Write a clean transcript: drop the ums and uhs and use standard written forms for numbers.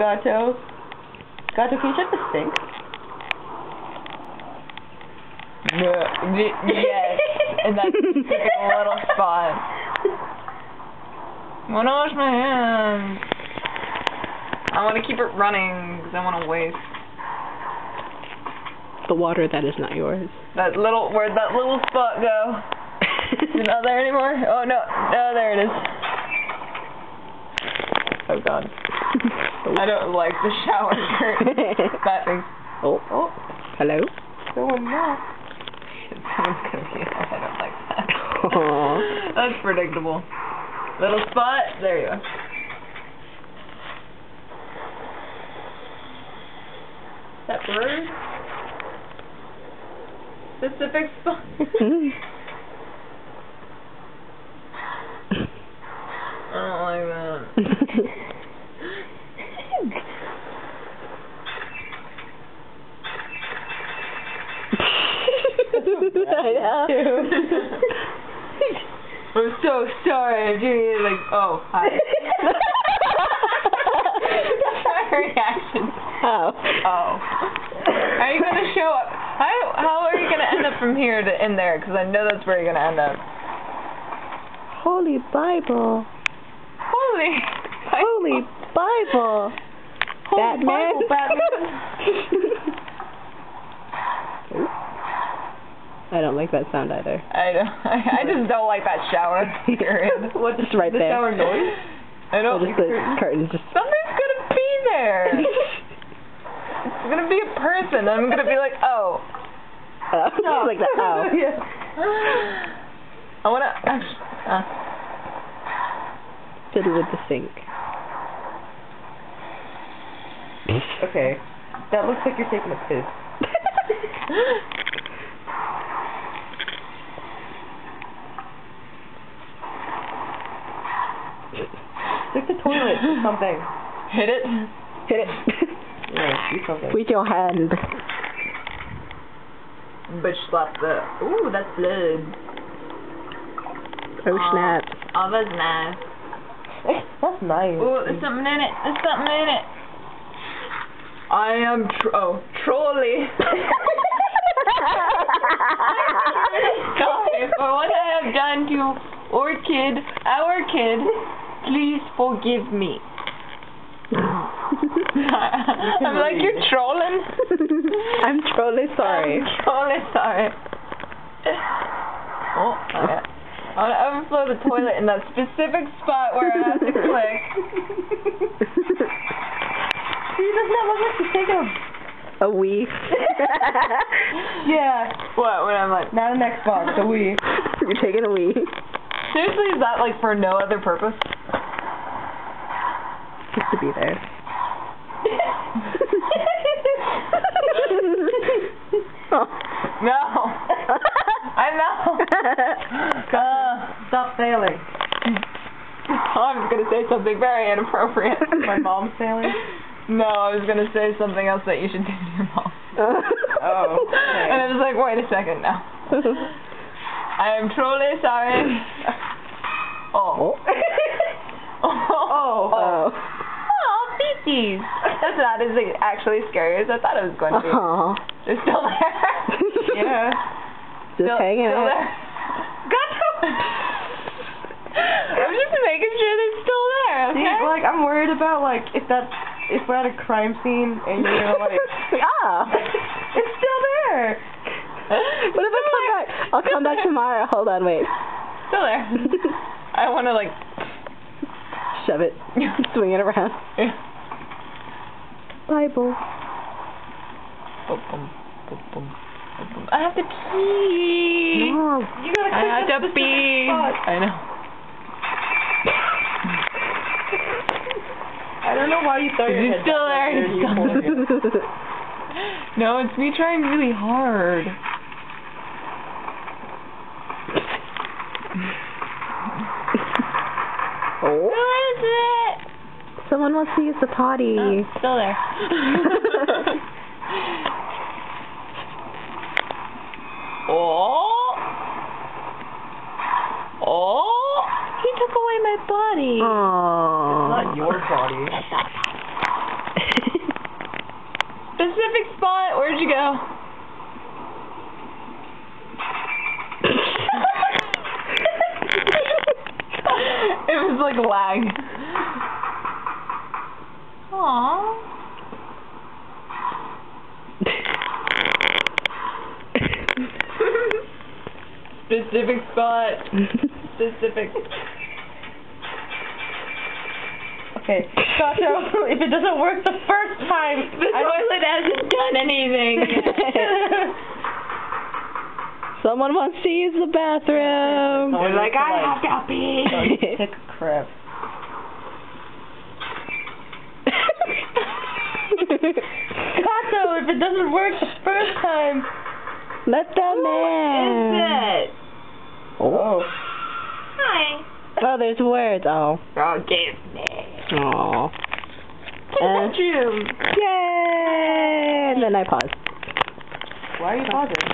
Gato. Gato, can you check the sink? Yes, and that's a little spot. I want to wash my hands. I want to keep it running because I want to waste the water that is not yours. that little. Where'd that little spot go? Is it not there anymore? Oh no, no, there it is. Oh god. I don't like the shower curtain. That thing. Oh. Hello? Someone knocked. Someone's gonna be. I don't like that. Aww. That's predictable. Little spot. There you go. That bird? Specific spot. I don't like that. I'm so sorry. I'm doing it like, oh, hi. Reaction. Oh. Oh. Are you going to show up? How are you going to end up from here to in there? Because I know that's where you're going to end up. Holy Bible. Holy Bible. Batman. Batman. I don't like that sound either. I just don't like that shower. Period. What, Just right the there. shower noise? I don't Just the curtain just. Something's gonna be there. It's gonna be a person. I'm gonna be like, oh. Like that. Oh. Yeah. I wanna. Fiddle with the sink. Okay. That looks like you're taking a piss. Stick the toilet or something. Hit it. Hit it. Yeah, do something. With your hand. Bitch slap the. Ooh, that's blood. Oh snap. Oh, that's nice. That's nice. Ooh, there's something in it. There's something in it. I am Trolley. Sorry for what I have done to our kid. Please forgive me. I'm like, you're trolling? I'm truly sorry. I'm trolling sorry. Oh, okay. I want to overflow the toilet in that specific spot where I have to click. He doesn't look like he's taking A wee. Yeah. What? When I'm like, Not an Xbox, a Wii. You're taking a wee. seriously, is that like for no other purpose? Just to be there. Oh. No. I know. Stop failing. I'm going to say something very inappropriate. My mom's failing? No, I was going to say something else that you should do to your mom. Oh. Okay. And I was like, wait a second now. I am truly sorry. Oh. Oh. Oh, beaties. That's not as actually scary as I thought it was going to be. Aw. They're still there. Yeah. Just hanging still out. there. Gato! I'm just making sure they're still there, okay? See, like, I'm worried about, like, if we're at a crime scene and you're gonna, like, it's still there. What if I come back? I'll come back tomorrow. Hold on, wait. Still there. I want to, like, shove it. Swing it around. Bible. I have to pee. No. You gotta I have to pee. I know. I don't know why you throw your He's head still back there. like that. No, it's me trying really hard. Oh. Who is it? Someone wants to use the potty. Oh, still there. Oh. Oh. He took away my body. Aww. Not your body. you go? It was like lag. Aww. Specific spot. Specific. Okay, Sato, if it doesn't work the first time, The toilet hasn't done anything. Someone wants to use the bathroom. They're like, I have to pee. Take a crap. Sato, if it doesn't work the first time. Let them in. Is it? Oh. Hi. Oh, there's words. Oh. Oh, give me. Oh. Bedroom. Yay! And then I pause. Why are you pausing?